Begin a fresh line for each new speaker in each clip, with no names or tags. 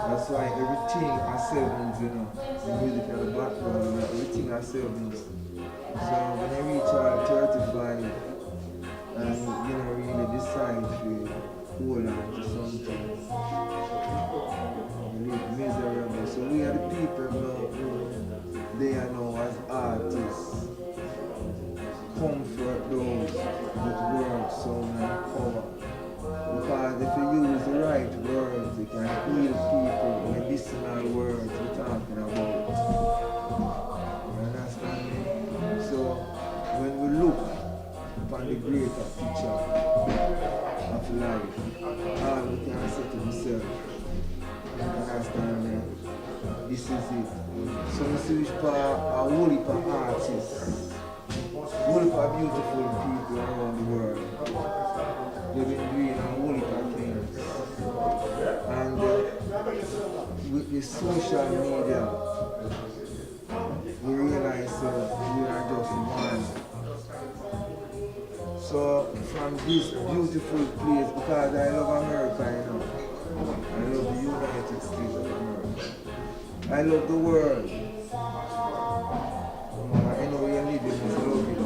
That's why everything has sevens, you know. The music and the background, you know, everything has sevens. So when I reach out 35 and you know really decide to hold on to something, you live miserable. So we are the people now who they are now as artists. Comfort those with words, sound and power. Because if you use the right words, you can heal people with medicinal words we're talking about. You understand me? So when we look upon the greater picture of life, all we can say to ourselves, you understand me? This is it. So we see which part a whole heap of artists, whole heap of beautiful people around the world. They've been doing a whole heap of things. And with the social media, we realize we are just one. So from this beautiful place, because I love America, you know, I love the United States of America. I love the world. I know we are living is love it.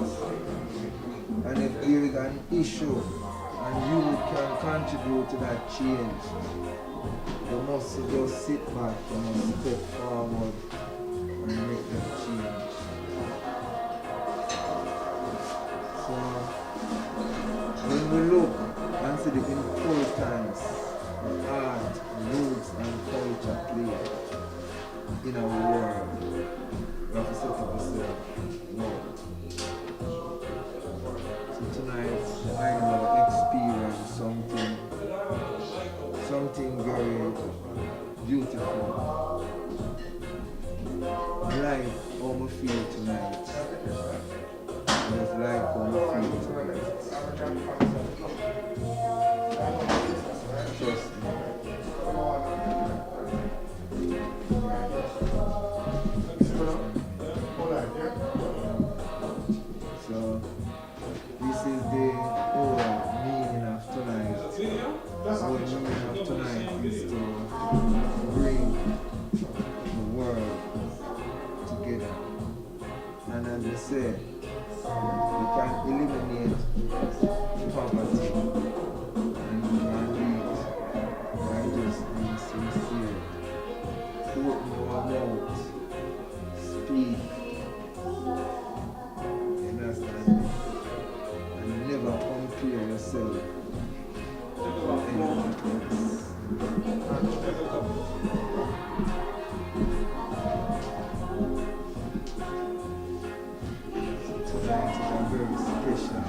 And if there is an issue and you can contribute to that change, you must just sit back, you must step forward and make that change. So when we look and see the importance of art, roots and culture play in our world, we have to set up ourselves. No. So tonight I know experience something very beautiful. Like how we feel tonight. Just like how we feel tonight. Trust me. So this is the whole meaning of tonight. The whole meaning of tonight is to bring the world together. And as I said, we can eliminate poverty and we can lead by just being sincere. Open your mouth, speak. Understand? And never compare yourself with anyone else. Tonight is a very special.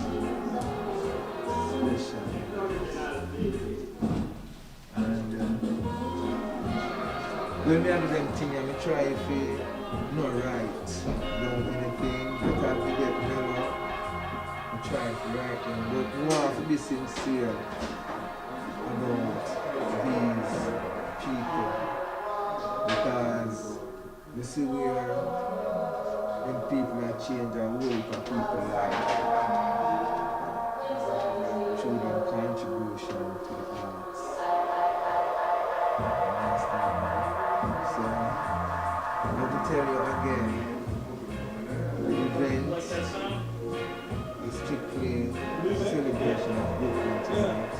And when we have them things, I try if you not right down anything, because we get mellow, I try to write them, but we want to be sincere about these people, because you see where when people are changed a whole heap of people's life through their contribution to the arts. So I want to tell you again, the event is strictly a celebration of Brooklyn tonight.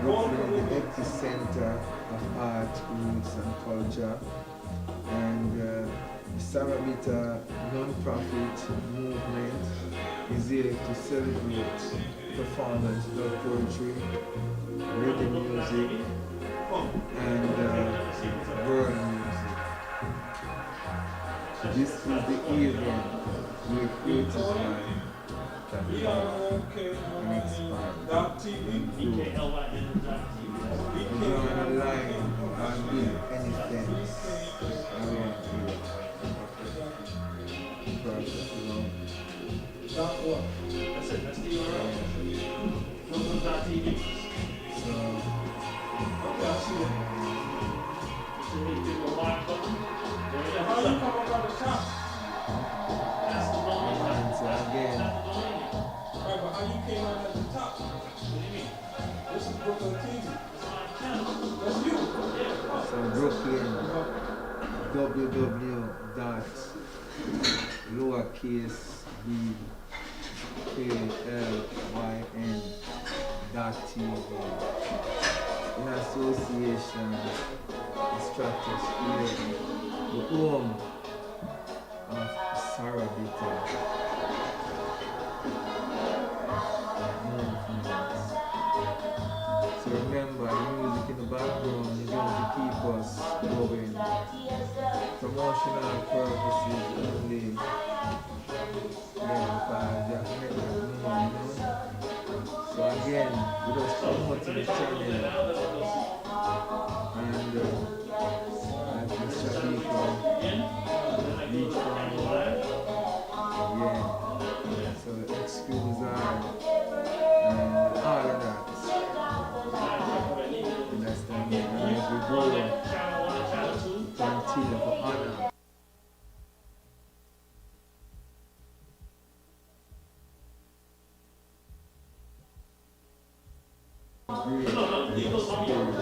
Brooklyn is the epicenter of art, roots and culture. And the SaraBita non-profit movement is here to celebrate performance of poetry, reggae music, and world music. This is the event where creative mind can and expand and grow. We don't align and build anything around here. Perfect, you know.
That's it, that's the URL. bklyn.tv.
So,
How you come up on the top? That's the one.
so again,
Right, but how you came out at the top? What do you mean? This is Brooklyn TV. That's you.
Brooklyn, www.bklyn.tv in association with Stratosphere, the home of SaraBita movement. So remember, the music in the background is going to keep us going. Promotional purposes only. Yeah, because just make that known, you know. So again, we just promoting the channel and like Mr. Biko, reach for more. Yeah. So excuse and all of that. Understand me? And as we grow, we continue to honor. Great experience.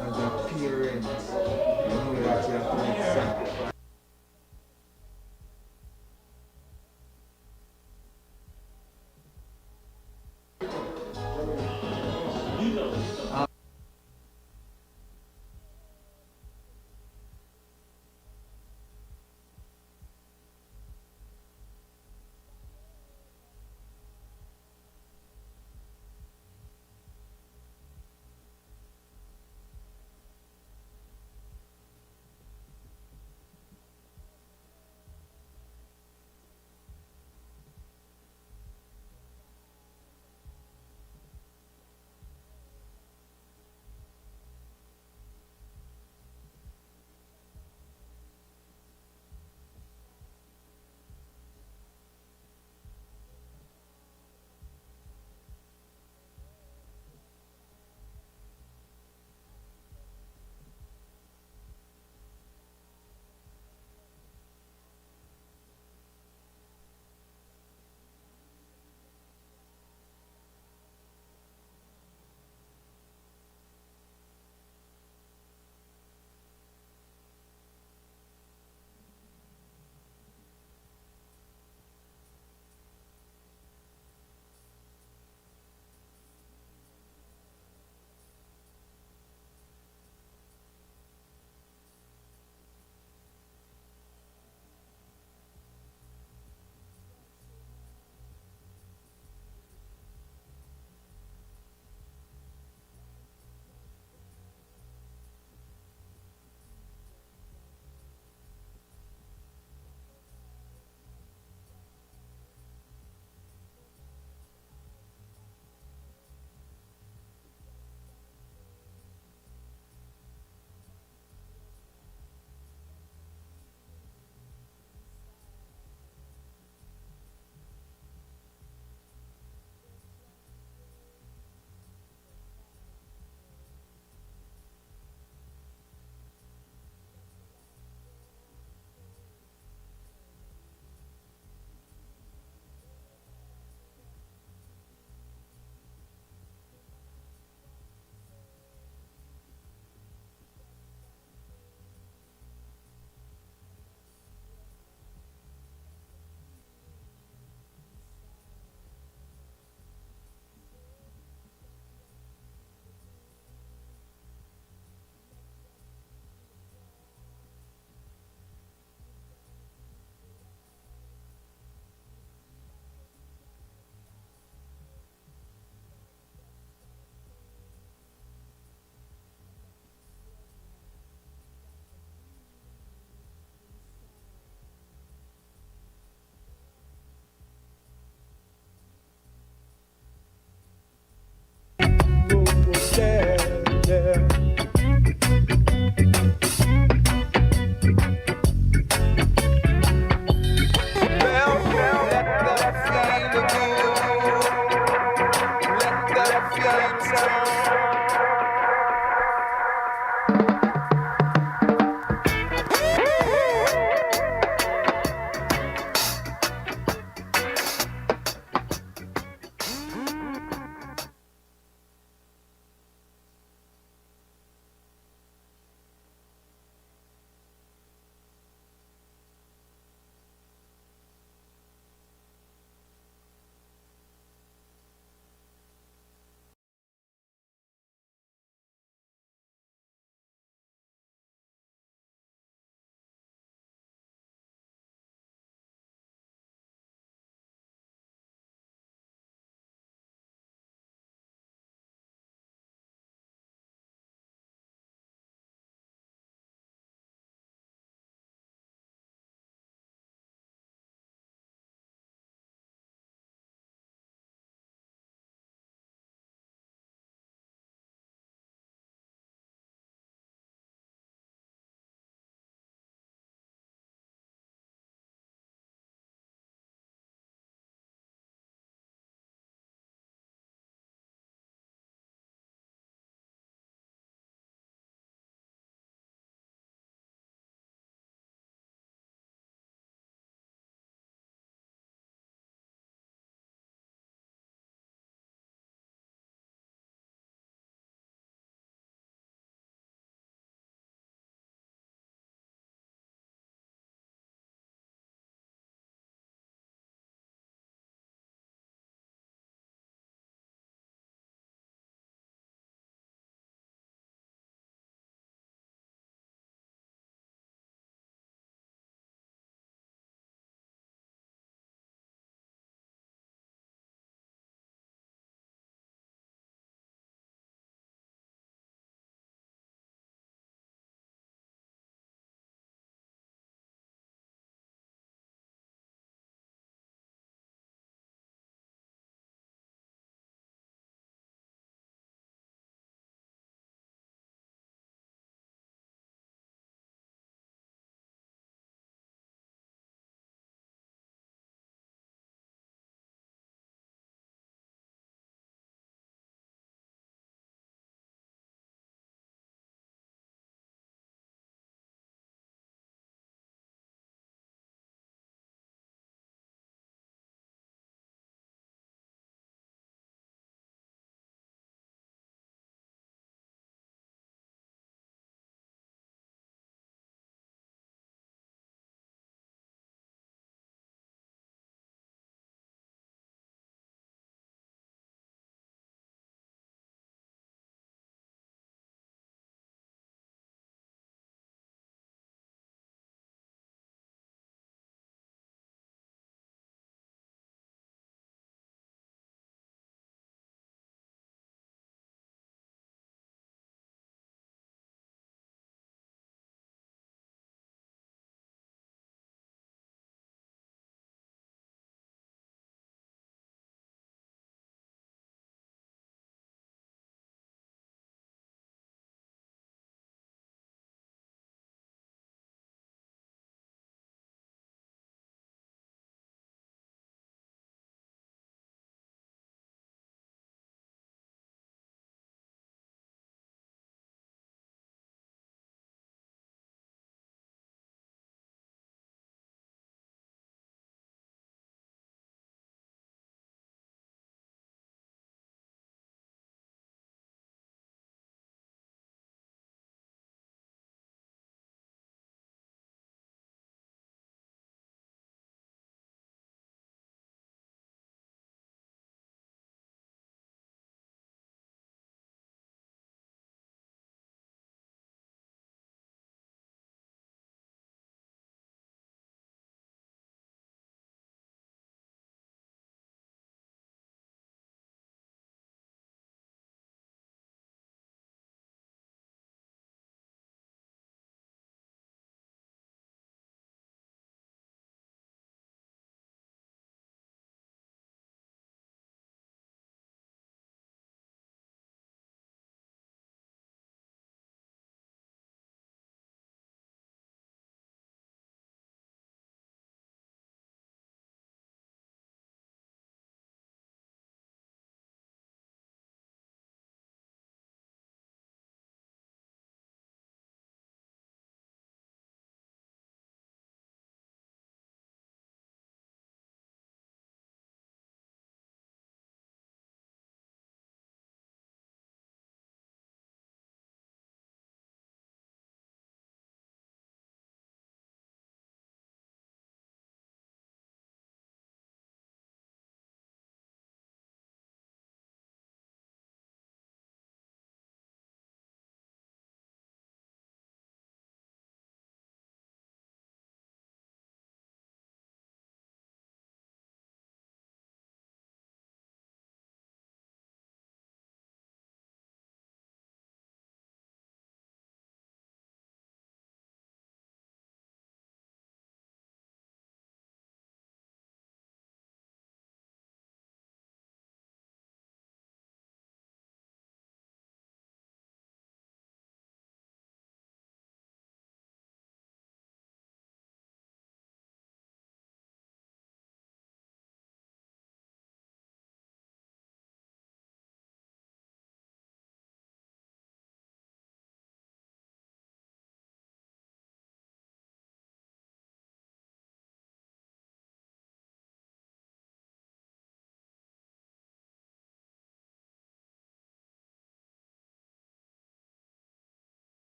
As a parent, you know that you have to make sacrifice.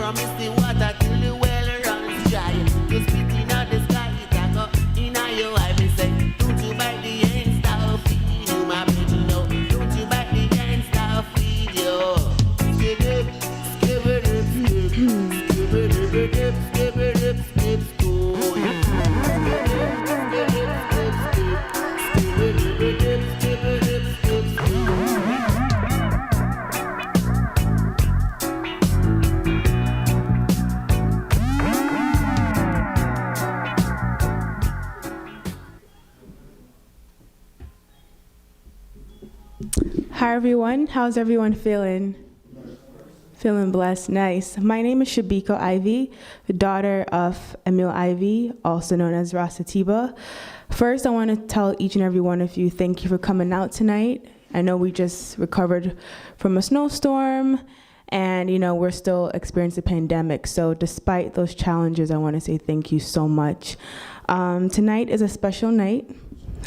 promise the water till the well runs dry. You spit in the sky, it a go in your eye. Me say, don't you bite the ends that feed you, my baby, no. Don't you bite the ends that feed you. Skip it, skip it, skip it, skip it, skip it, skip it, skip it.
Hi everyone, how's everyone feeling? Feeling blessed, nice. My name is Shabiko Ivy, the daughter of Emil Ivy, also known as Ras Atiba. First, I want to tell each and every one of you, thank you for coming out tonight. I know we just recovered from a snowstorm, and we're still experiencing the pandemic. So despite those challenges, I want to say thank you so much. Tonight is a special night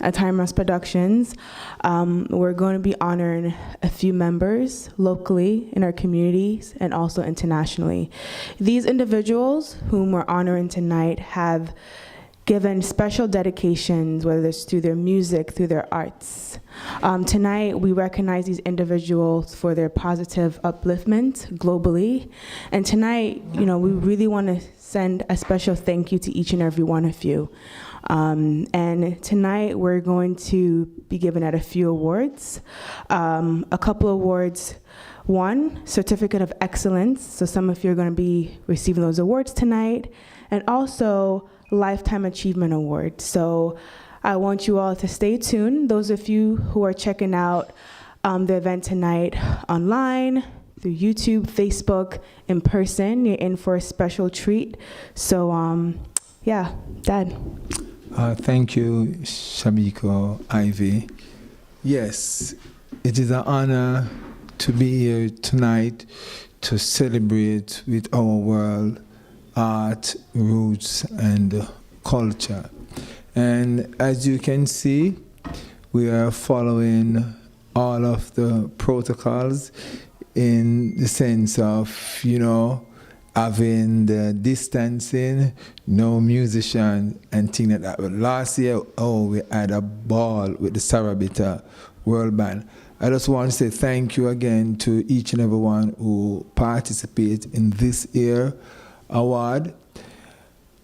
at Time Rush Productions. We're going to be honoring a few members locally in our communities and also internationally. These individuals whom we're honoring tonight have given special dedications, whether it's through their music, through their arts. Tonight, we recognize these individuals for their positive upliftment globally. And tonight, we really want to send a special thank you to each and every one of you. And tonight, we're going to be giving out a few awards. A couple awards. One, Certificate of Excellence. So some of you are going to be receiving those awards tonight. And also, Lifetime Achievement Award. So I want you all to stay tuned. Those of you who are checking out the event tonight online, through YouTube, Facebook, in person, you're in for a special treat. So, yeah, Dad.
Thank you, Shabiko Ivy. Yes, it is an honor to be here tonight to celebrate with our world art, roots, and culture. And as you can see, we are following all of the protocols in the sense of, having the distancing, no musician and things like that. But last year, we had a ball with the SaraBita World Band. I just want to say thank you again to each and everyone who participated in this year award.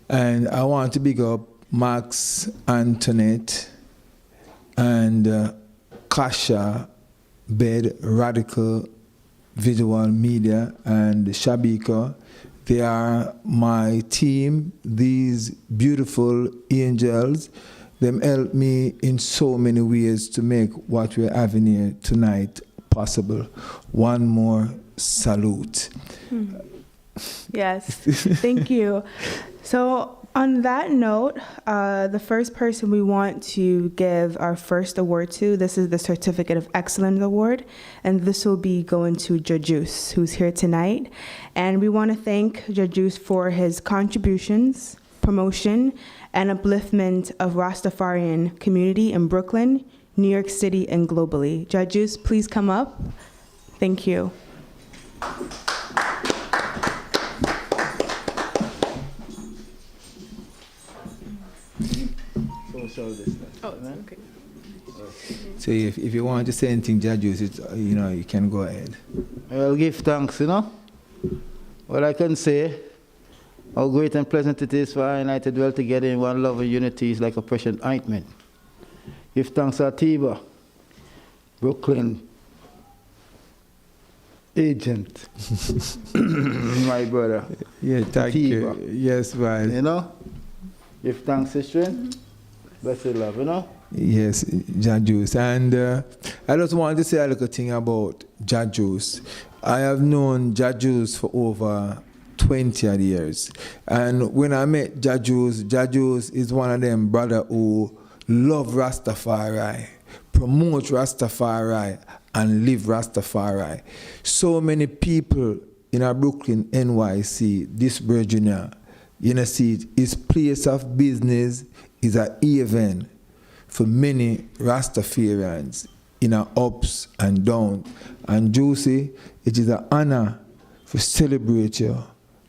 And I want to big up Max, Antoinette, and Kasha, Bed, Radical Visual Media, and Shabika. They are my team, these beautiful angels. Them help me in so many ways to make what we're having here tonight possible. One more salute.
Yes, thank you. So on that note, the first person we want to give our first award to, this is the Certificate of Excellence Award, and this will be going to Jajus, who's here tonight. And we want to thank Jajus for his contributions, promotion, and upliftment of Rastafarian community in Brooklyn, New York City, and globally. Jajus, please come up. Thank you. Okay.
So if you want to say anything, Jajus, you can go ahead.
I'll give thanks, What I can say, how great and pleasant it is for our united dwell together in one love and unity is like a precious ointment. Give thanks to Atiba, Brooklyn agent, my brother.
Yeah, thank
Atiba.
you. Yes, man.
Give thanks to strength, blessed love,
Yes, Jajus. And I just want to say a little thing about Jajus. I have known Jajus for over 20 years. And when I met Jajus is one of them brother who love Rastafari, promote Rastafari, and live Rastafari. So many people in our Brooklyn, NYC, this Virginia, see, his place of business is an haven for many Rastafarians in our ups and downs. And Juicy, it is an honor to celebrate you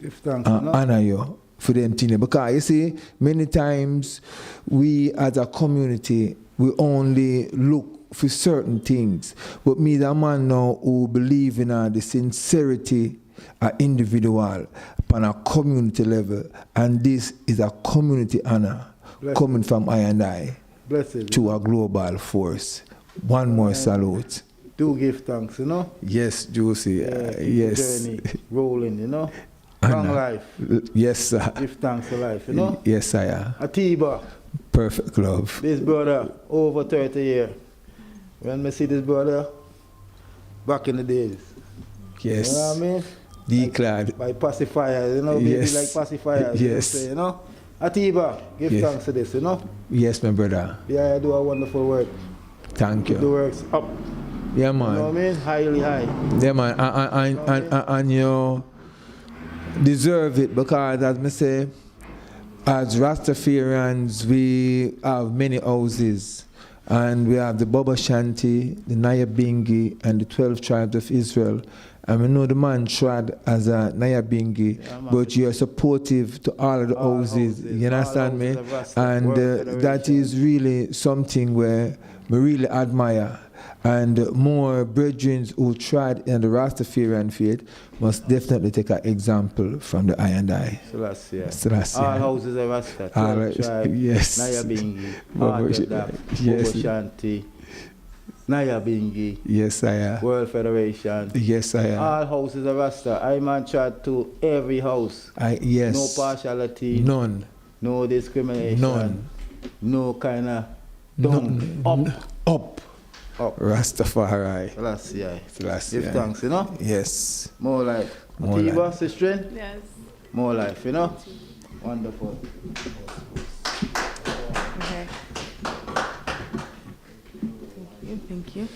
Give thanks,
honor you for them things. Because you see, many times we as a community, we only look for certain things. But me, the man now who believe in the sincerity of individual on a community level, and this is a community honor coming from I and I to a global force. One more salute.
Do give thanks,
Yes, Josie. Yes.
Journey rolling, Long life.
Yes, sir.
Give thanks to life,
Yes, sir.
Atiba.
Perfect love.
This brother, over 30 years. When I see this brother, back in the days.
Yes.
You know what I mean?
Declared.
By pacifiers,
Yes.
Like pacifiers.
Yes.
Say, Atiba, give thanks to this,
Yes, my brother.
Yeah, I do a wonderful work.
Thank you.
The works up.
Yeah, man.
You know what I mean? Highly high.
Yeah, man. And you deserve it because, as I say, as Rastafarians, we have many houses. And we have the Baba Shanti, the Nyabingi, and the 12 tribes of Israel. And we know the man tried as a Nyabingi, but you are supportive to all of the houses. You understand me? And that is really something where we really admire. And more brethren who tried in the Rastafarian faith must definitely take an example from the I and I.
Selassie. All houses are Rasta. Tribe,
yes.
Nyabingi, Baba Shanti, Nyabingi.
Yes, I am.
World Federation.
Yes, I am.
All houses are Rasta. I man tried to every house.
Yes.
No partiality.
None.
No discrimination.
None.
No kind of down.
Up. Rastafari.
Selassie. Give thanks,
Yes.
More life.
More
Atiba,
life.
sister?
Yes.
More life, Wonderful.
Okay. Thank you.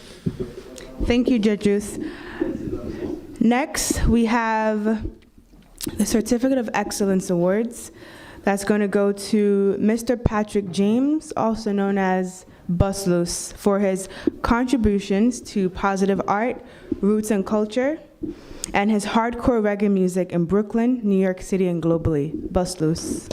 Thank you, judges. Next, we have the Certificate of Excellence Awards. That's going to go to Mr. Patrick James, also known as Bus Loose, for his contributions to positive art, roots and culture, and his hardcore reggae music in Brooklyn, New York City, and globally. Bus Loose.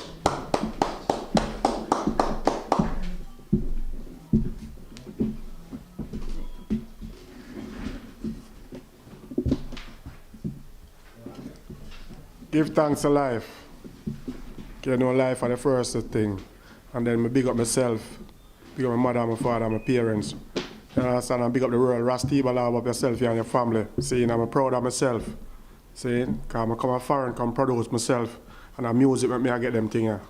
Give thanks to life. Life are the first thing. And then I big up myself, big up my mother, my father, my parents. You understand? And big up the world. Ras Atiba, love up yourself and your family. See, I'm proud of myself. See, because I come a foreign, come produce myself. And the music make me I get them things.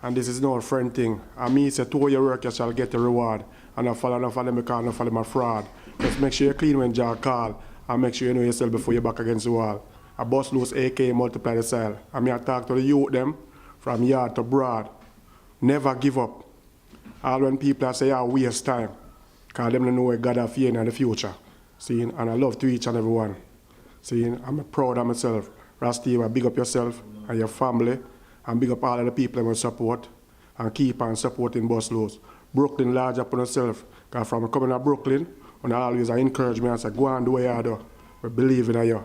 And this is no friend thing. And me say, to your work, you shall get the reward. And I follow them because I follow my fraud. Just make sure you're clean when Jah call. And make sure you know yourself before you're back against the wall. A Bus Loose AK multiply the style. And me I talk to the youth them from yard to broad. Never give up. All when people say, waste time. Because them don't know where God have fear in the future. See, and I love to each and every one. See, I'm proud of myself. Ras Atiba, big up yourself and your family. And big up all of the people that will support. And keep on supporting Bus Loose. Brooklyn large up on yourself. Because from coming to Brooklyn, and I always encourage me and say, go and do what you do. We believe in you.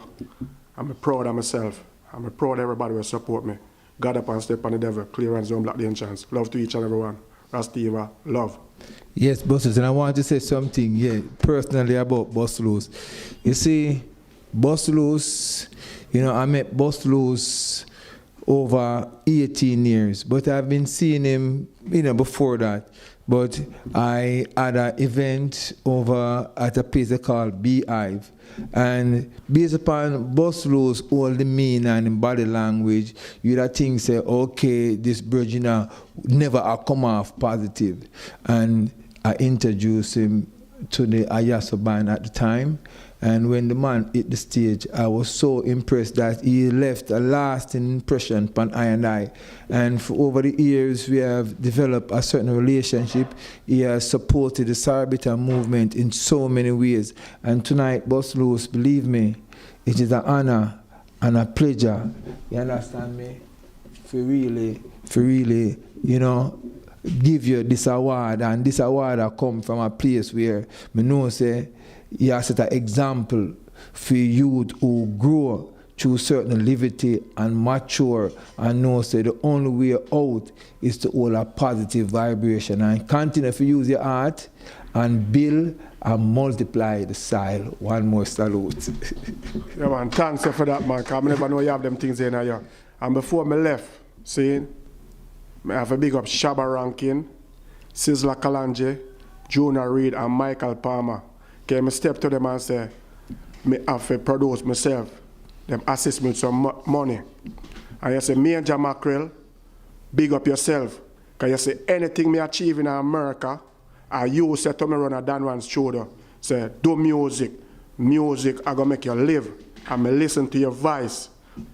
I'm proud of myself. I'm proud of everybody who support me. God up and step on the devil, clear and zone, block the enchants. Love to each and every one. Ras Atiba, love.
Yes, Bus Loose, and I want to say something, personally about Bus Loose. You see, Bus Loose, I met Bus Loose over 18 years, but I've been seeing him, before that. But I had an event over at a place called Beehive. And based upon Bus Loose, all the mean and body language, you'd think say, okay, this bridge never come off positive. And I introduced him to the Ayaso band at the time. And when the man hit the stage, I was so impressed that he left a lasting impression upon I and I. And for over the years, we have developed a certain relationship. He has supported the SaraBita movement in so many ways. And tonight, Bus Loose, believe me, it is an honor and a pleasure, you understand me, for really, give you this award. And this award I come from a place where I know, say, you have set an example for youth who grow through certain levity and mature and know say the only way out is to hold a positive vibration and continue to use your heart and build and multiply the soil. One more salute.
Yeah, man, thanks for that, man, because I never know you have them things in here. And before I left, see, I have a big up Shabba Rankin, Sizzla Kalanje, Jonah Reed, and Michael Palmer. Okay, I step to them and say, I have to produce myself. Them assist me with some money. And you say, me and Jam Mackerel, big up yourself. Because you say, anything me achieve in America, you say to me run a Dan One studio, say, do music. Music, I gonna make you live. And me listen to your voice.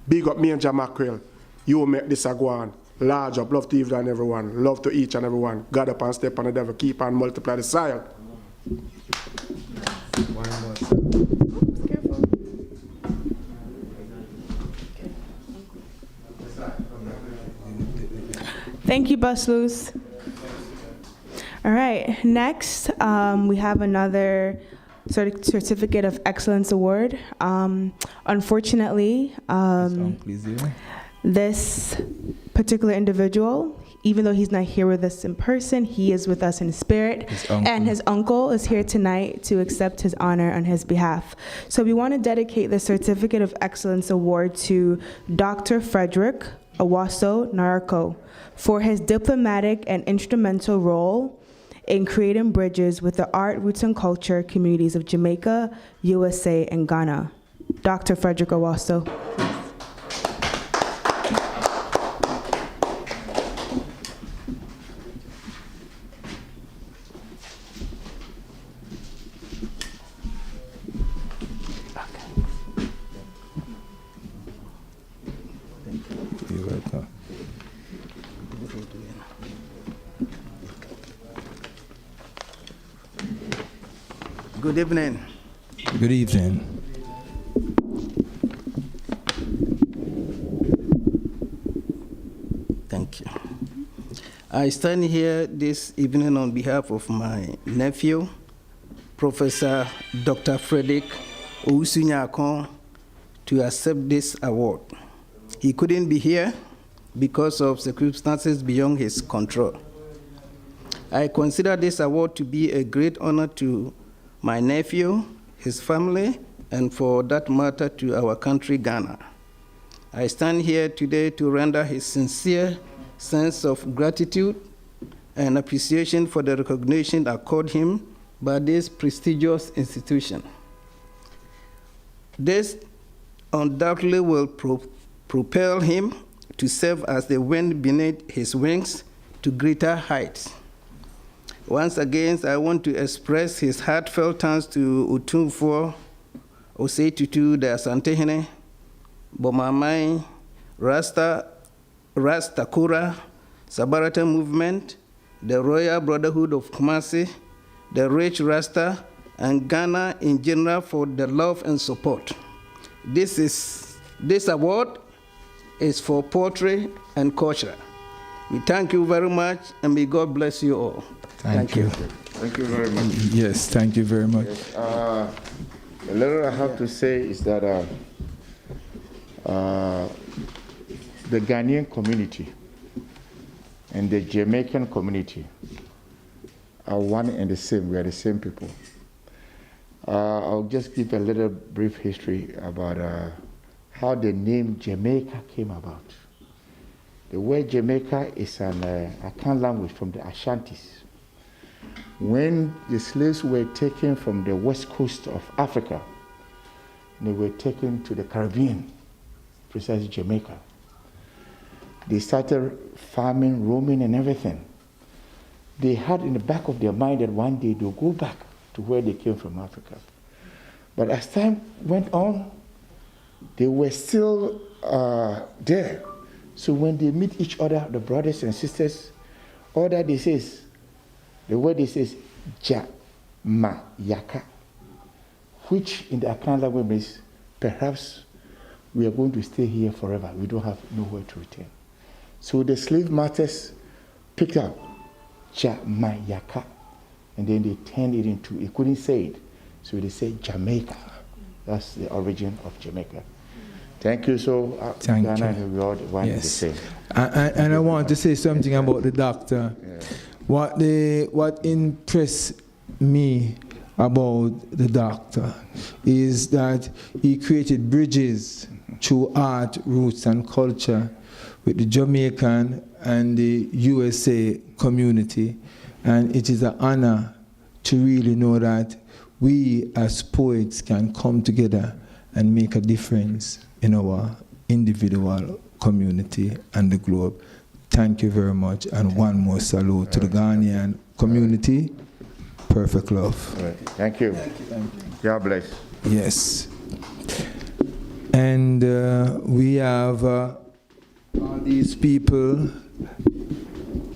Big up me and Jam Mackerel. You make this a go on. Large up, love to Eve and everyone. Love to each and everyone. God up and step on the devil, keep and multiply the soil.
Thank you, Bus Loose. All right, next we have another Certificate of Excellence Award. Unfortunately, this particular individual, even though he's not here with us in person, he is with us in spirit. And his uncle is here tonight to accept his honor on his behalf. So we want to dedicate the Certificate of Excellence Award to Dr. Frederick Owasso Narako for his diplomatic and instrumental role in creating bridges with the art, roots, and culture communities of Jamaica, USA, and Ghana. Dr. Frederick Owasso.
Good evening.
Good evening.
Thank you. I stand here this evening on behalf of my nephew, Professor Dr. Frederick Owasso Narako, to accept this award. He couldn't be here because of circumstances beyond his control. I consider this award to be a great honor to my nephew, his family, and for that matter to our country, Ghana. I stand here today to render his sincere sense of gratitude and appreciation for the recognition accorded him by this prestigious institution. This undoubtedly will propel him to serve as the wind beneath his wings to greater heights. Once again, I want to express his heartfelt thanks to Utumfo, Osetutu, the Asantehene, Bomamai, Ras Takura, Sabarata Movement, the Royal Brotherhood of Kumasi, the Rich Rasta, and Ghana in general for the love and support. This award is for poetry and culture. We thank you very much, and may God bless you all.
Thank you.
Thank you very much.
Yes, thank you very much.
Yes, the little I have to say is that the Ghanaian community and the Jamaican community are one and the same. We are the same people. I'll just give a little brief history about how the name Jamaica came about. The word Jamaica is an Akan language from the Ashantis. When the slaves were taken from the west coast of Africa, they were taken to the Caribbean, precisely Jamaica. They started farming, roaming, and everything. They had in the back of their mind that one day they'll go back to where they came from, Africa. But as time went on, they were still there. So when they meet each other, the brothers and sisters, all that they say is, the word they say is Jamayaka, which in the Akan language means perhaps we are going to stay here forever. We don't have nowhere to return. So the slave masters picked up Jamayaka, and then they turned it into, they couldn't say it, so they said Jamaica. That's the origin of Jamaica.
Thank you. So,
Thank
Ghana,
you.
what wanted to
Yes.
say.
And I want to say something about the doctor.
Yeah.
What impressed me about the doctor is that he created bridges through art, roots, and culture with the Jamaican and the USA community. And it is an honor to really know that we as poets can come together and make a difference in our individual community and the globe. Thank you very much. And one more salute to the Ghanaian community. Perfect love.
All right. Thank you. God bless.
Yes. And we have all these people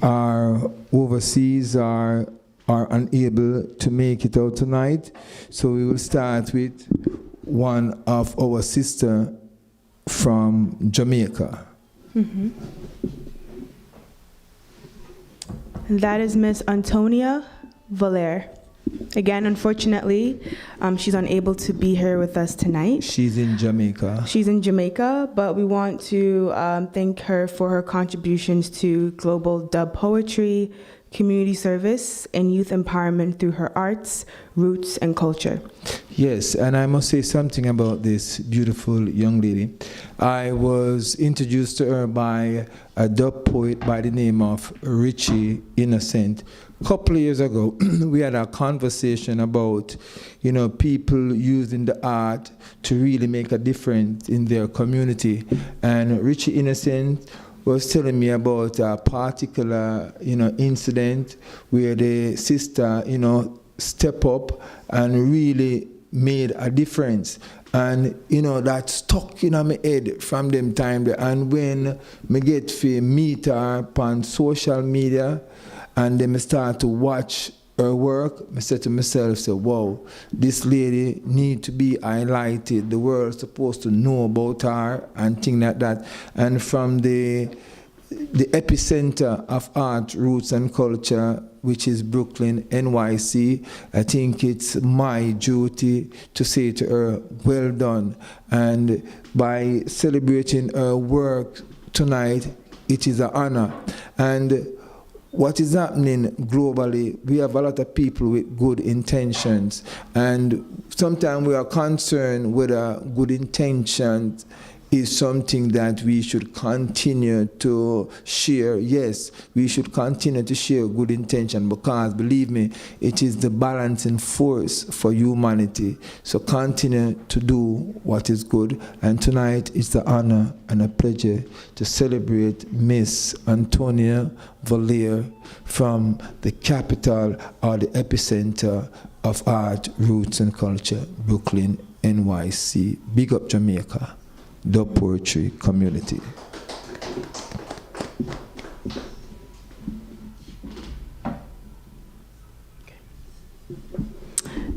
are overseas, are unable to make it out tonight. So we will start with one of our sister from Jamaica.
Mm-hmm. And that is Miss Antonia Valer. Again, unfortunately, she's unable to be here with us tonight.
She's in Jamaica.
She's in Jamaica, but we want to thank her for her contributions to global dub poetry, community service, and youth empowerment through her arts, roots, and culture.
Yes, and I must say something about this beautiful young lady. I was introduced to her by a dub poet by the name of Richie Innocent. A couple of years ago, we had a conversation about, people using the art to really make a difference in their community. And Richie Innocent was telling me about a particular, incident where the sister, step up and really made a difference. And, that stuck in my head from them time. And when me get to meet her on social media, and then I start to watch her work, I said to myself, wow, this lady need to be highlighted. The world's supposed to know about her and things like that. And from the epicenter of art, roots, and culture, which is Brooklyn, NYC, I think it's my duty to say to her, well done. And by celebrating her work tonight, it is an honor. And what is happening globally, we have a lot of people with good intentions, and sometimes we are concerned whether good intentions is something that we should continue to share. Yes, we should continue to share good intention, because believe me, it is the balancing force for humanity. So continue to do what is good. And tonight it's the honor and a pleasure to celebrate Miss Antonia Valer from the capital or the epicenter of art, roots, and culture, Brooklyn, NYC. Big up Jamaica. The poetry community.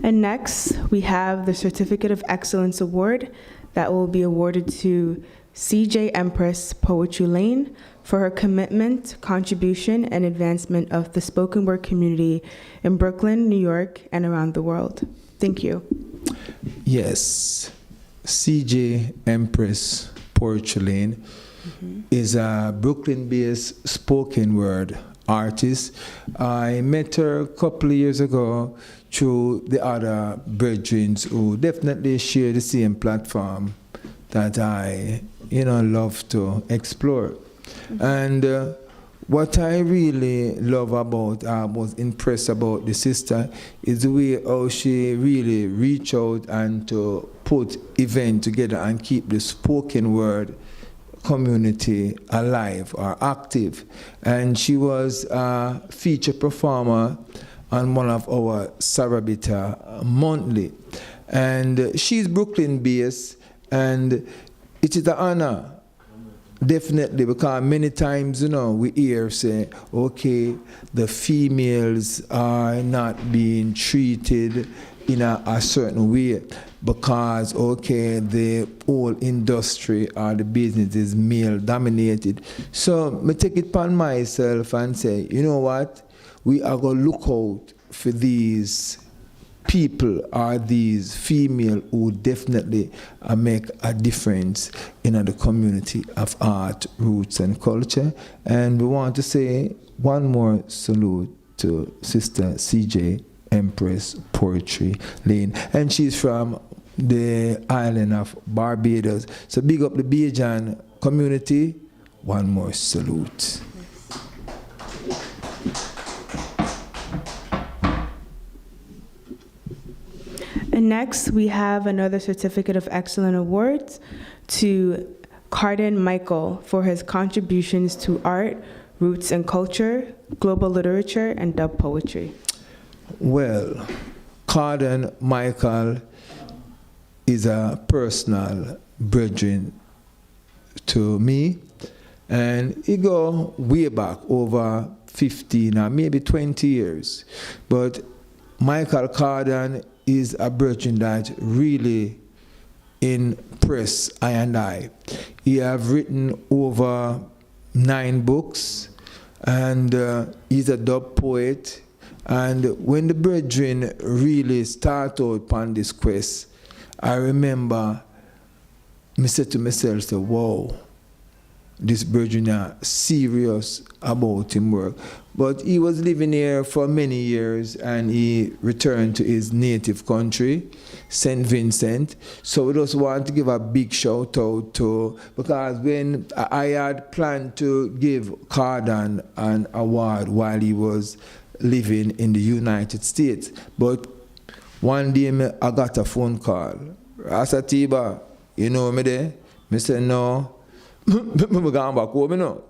And next, we have the Certificate of Excellence Award that will be awarded to CJ Empress Poetry Lane for her commitment, contribution, and advancement of the spoken word community in Brooklyn, New York, and around the world. Thank you.
Yes. CJ Empress Poetry Lane is a Brooklyn-based spoken word artist. I met her a couple of years ago through the other brethren who definitely share the same platform that I, love to explore. And what I really love about, was impressed about the sister, is the way how she really reach out and to put event together and keep the spoken word community alive or active. And she was a feature performer on one of our SaraBita monthly. And she's Brooklyn based, and it is an honor. Definitely, because many times, we hear say, okay, the females are not being treated in a certain way because, okay, the whole industry or the business is male dominated. So I take it upon myself and say, you know what, we are going to look out for these people are these female who definitely make a difference in the community of art, roots, and culture. And we want to say one more salute to Sister CJ Empress Poetry Lane. And she's from the island of Barbados. So big up the Bajan community. One more salute.
And next, we have another Certificate of Excellence Awards to Carden Michael for his contributions to art, roots and culture, global literature, and dub poetry.
Well, Carden Michael is a personal brethren to me, and he go way back over 15 or maybe 20 years. But Michael Carden is a brethren that really impress I and I. He have written over 9 books, and he's a dub poet. And when the brethren really start out upon this quest, I remember me said to myself, say, wow, this brethren are serious about him work. But he was living here for many years, and he returned to his native country, St. Vincent. So we just want to give a big shout out to, because when I had planned to give Carden an award while he was living in the United States, but one day I got a phone call. Ras Atiba, you know me there? I said, no. I'm going back home, you know.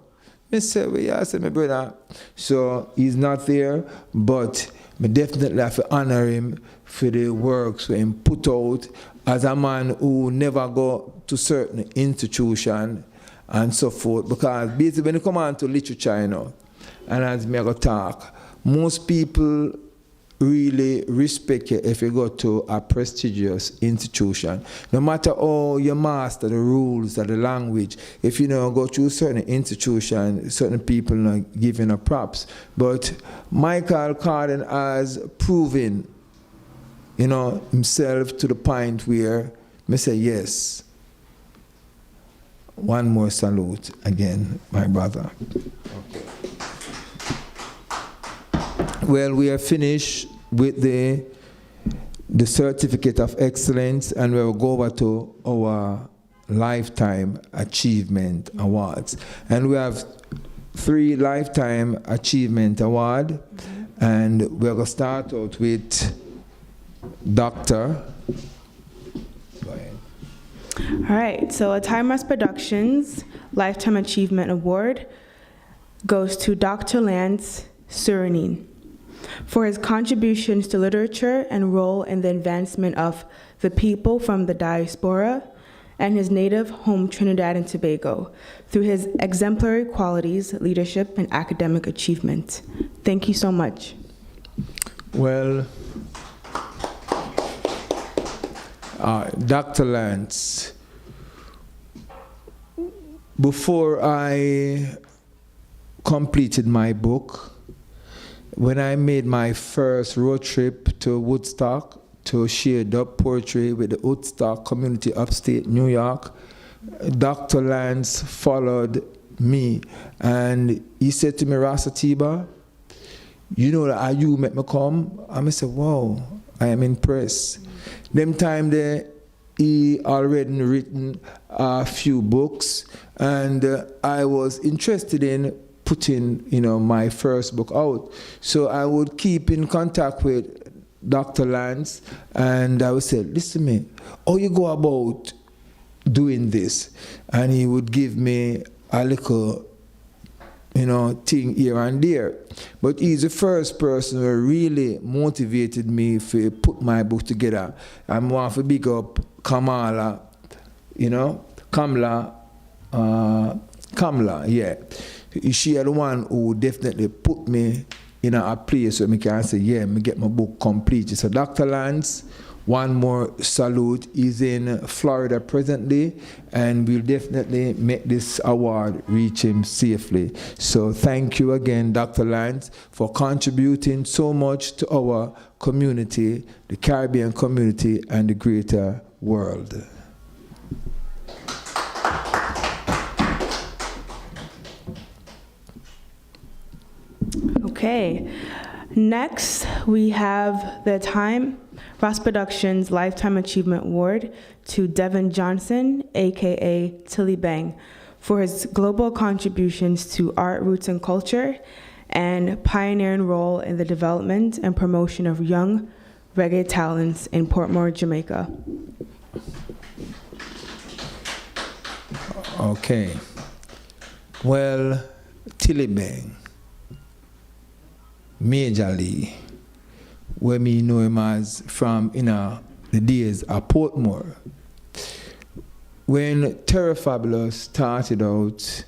I said, well, yeah, I said, my brother. So he's not there, but I definitely have to honor him for the works he put out as a man who never go to certain institution and so forth. Because basically when you come on to literature, you know, and as me go talk, most people really respect you if you go to a prestigious institution. No matter how you master the rules of the language, if you know go to a certain institution, certain people not giving a props. But Michael Carden has proven, you know, himself to the point where me say yes. One more salute again, my brother. Okay. Well, we are finished with the Certificate of Excellence, and we'll go over to our Lifetime Achievement Awards. And we have 3 Lifetime Achievement Awards, and we're going to start out with Dr. Go ahead.
All right, so a Time Rush Productions Lifetime Achievement Award goes to Dr. Lance Surinine for his contributions to literature and role in the advancement of the people from the diaspora and his native home Trinidad and Tobago through his exemplary qualities, leadership, and academic achievement. Thank you so much.
Well, Dr. Lance, before I completed my book, when I made my first road trip to Woodstock to share dub poetry with the Woodstock community upstate New York, Dr. Lance followed me, and he said to me, Ras Atiba, you know that you make me come? And I said, wow, I am impressed. Them time there, he already written a few books, and I was interested in putting, you know, my first book out. So I would keep in contact with Dr. Lance, and I would say, listen to me, how you go about doing this? And he would give me a little, you know, thing here and there. But he's the first person who really motivated me to put my book together. I want to big up Kamala, you know, Kamla, yeah. She had the one who definitely put me in a place where I can say, yeah, I get my book complete. So Dr. Lance, one more salute. He's in Florida presently, and we'll definitely make this award reach him safely. So thank you again, Dr. Lance, for contributing so much to our community, the Caribbean community, and the greater world.
Okay, next we have the Ras Productions Lifetime Achievement Award to Devin Johnson, aka Tilly Bang, for his global contributions to art, roots, and culture, and pioneering role in the development and promotion of young reggae talents in Portmore, Jamaica.
Okay. Well, Tilly Bang, majorly, where me know him as from the days of Portmore. When Terra Fabulous started out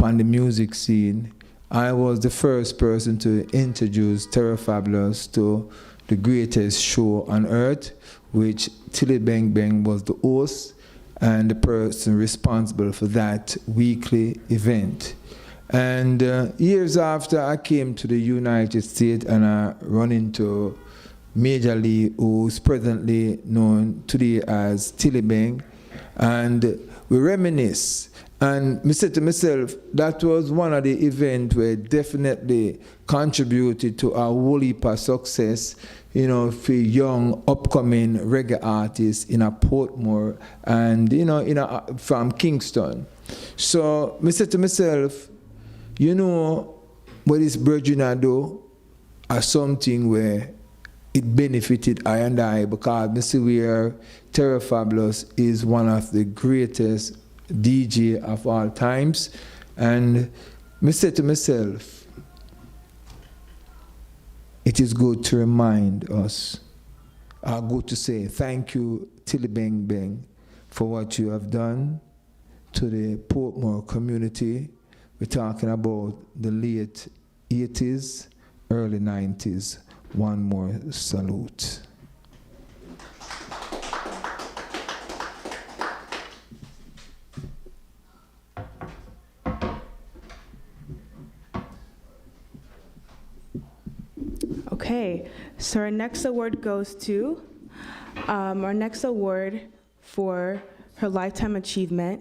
on the music scene, I was the first person to introduce Terra Fabulous to the greatest show on earth, which Tilly Bang Bang was the host and the person responsible for that weekly event. And years after, I came to the United States and I run into Major Lee, who's presently known today as Tilly Bang, and we reminisce. And I said to myself, that was one of the events where definitely contributed to our whole heap of success, for young upcoming reggae artists in a Portmore and from Kingston. So I said to myself, what this brethren I do are something where it benefited I and I, because Mr. Weir Terra Fabulous is one of the greatest DJ of all times. And I said to myself, it is good to remind us, good to say thank you, Tilly Bang Bang, for what you have done to the Portmore community. We're talking about the late 80s, early 90s. One more salute.
Okay, so our next award goes to, our next award for her lifetime achievement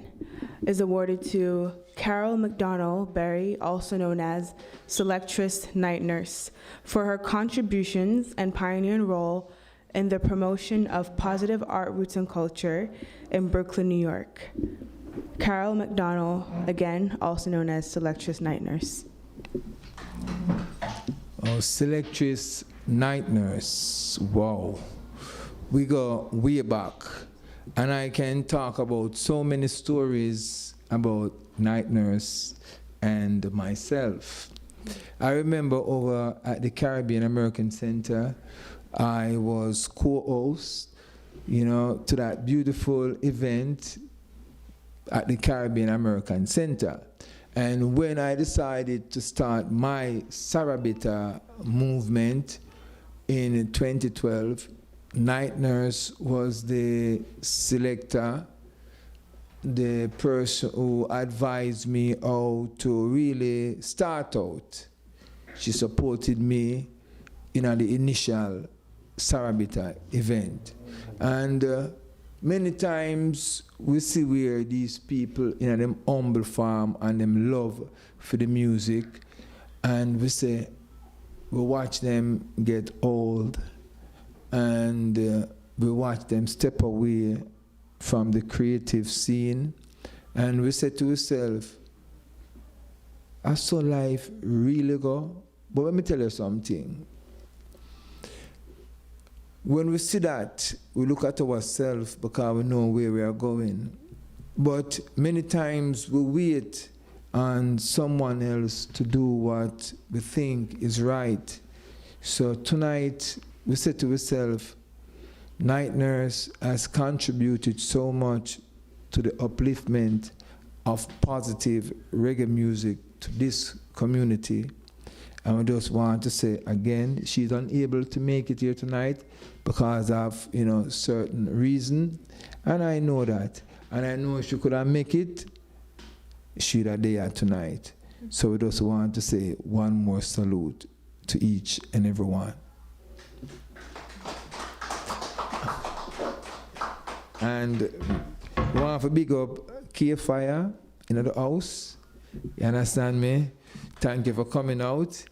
is awarded to Carol McDonald Berry, also known as Selectress Night Nurse, for her contributions and pioneering role in the promotion of positive art, roots, and culture in Brooklyn, New York. Carol McDonald, again, also known as Selectress Night Nurse.
Oh, Selectress Night Nurse, wow. We go way back, and I can talk about so many stories about Night Nurse and myself. I remember over at the Caribbean American Center, I was co-host, to that beautiful event at the Caribbean American Center. And when I decided to start my SaraBita movement in 2012, Night Nurse was the selector, the person who advised me how to really start out. She supported me in the initial SaraBita event. And many times we see where these people in them humble farm and them love for the music, and we watch them get old, and we watch them step away from the creative scene, and we say to ourselves, I saw life really go. But let me tell you something. When we see that, we look at ourselves because we know where we are going. But many times we wait on someone else to do what we think is right. So tonight, we say to ourselves, Night Nurse has contributed so much to the upliftment of positive reggae music to this community. And we just want to say again, she's unable to make it here tonight, because of, you know, certain reason. And I know that. And I know if she could have make it, she'd have there tonight. So we just want to say one more salute to each and every one. And we want to big up K Fire in the house. You understand me? Thank you for coming out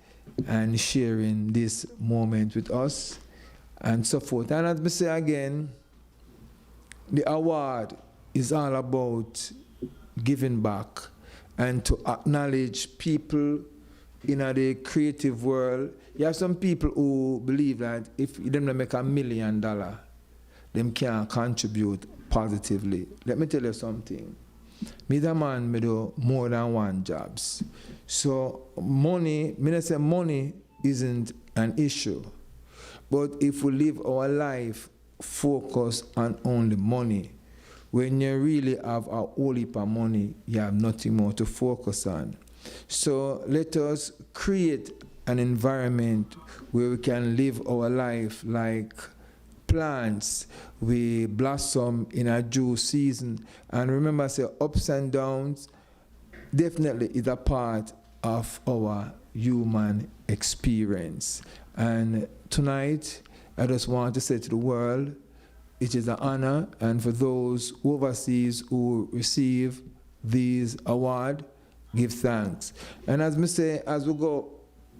and sharing this moment with us and so forth. And as I say again, the award is all about giving back and to acknowledge people in the creative world. You have some people who believe that if them make $1 million, them can contribute positively. Let me tell you something. Me the man me do more than one jobs. So money, me not say money isn't an issue. But if we live our life focused on only money, when you really have a whole heap of money, you have nothing more to focus on. So let us create an environment where we can live our life like plants. We blossom in a due season. And remember, say ups and downs definitely is a part of our human experience. And tonight, I just want to say to the world, it is an honor, and for those overseas who receive these awards, give thanks. And as me say, as we go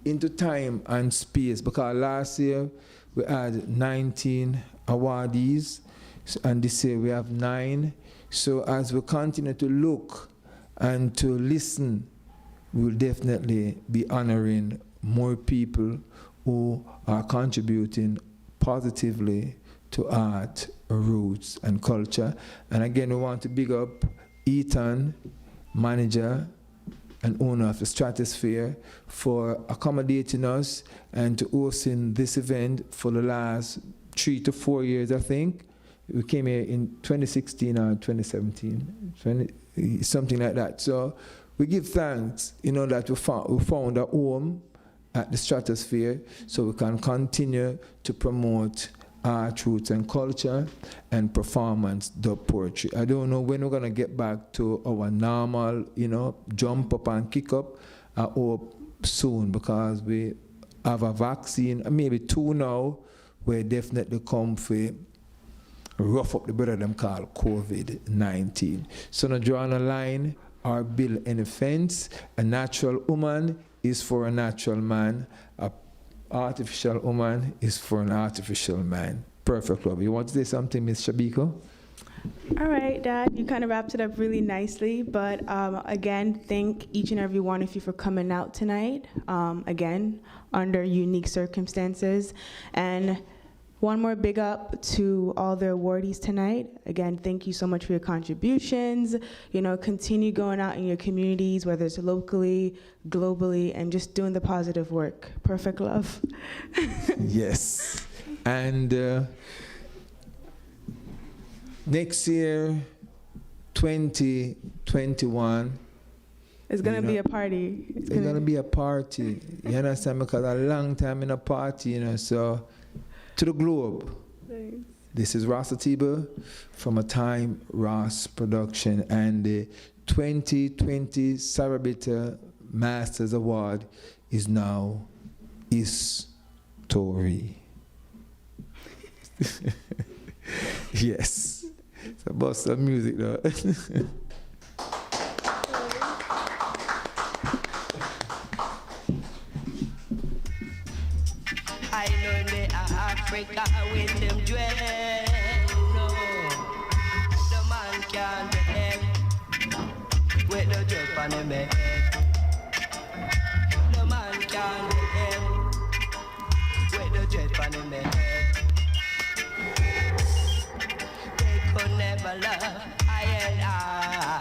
into time and space, because last year we had 19 awardees, and this year we have 9. So as we continue to look and to listen, we will definitely be honoring more people who are contributing positively to art, roots, and culture. And again, we want to big up Ethan, manager and owner of the Stratosphere, for accommodating us and to hosting this event for the last 3 to 4 years, I think. We came here in 2016 or 2017, something like that. So we give thanks, you know, that we found a home at the Stratosphere so we can continue to promote art, roots, and culture, and performance, dub poetry. I don't know when we're going to get back to our normal, you know, jump up and kick up. I hope soon, because we have a vaccine, maybe 2 now, where definitely come for rough up the brother them called COVID-19. So now drawing a line or build any fence. A natural woman is for a natural man. A artificial woman is for an artificial man. Perfect, love. You want to say something, Miss Shabiko?
All right, Dad, you kind of wrapped it up really nicely, but again, thank each and every one of you for coming out tonight, again, under unique circumstances. And one more big up to all the awardees tonight. Again, thank you so much for your contributions. You know, continue going out in your communities, whether it's locally, globally, and just doing the positive work. Perfect, love.
Yes. And next year, 2021,
it's going to be a party.
It's going to be a party. You understand? Because a long time in a party, you know, so to the globe. Thanks. This is Ras Atiba from A Time Ras Production, and the 2020 SaraBita Masters Award is now history. Yes. It's about some music though.
I learned the Africa with them dread. No, the man can't be head with the drip on him head. The man can't be head with the drip on him head. They could never love I and I.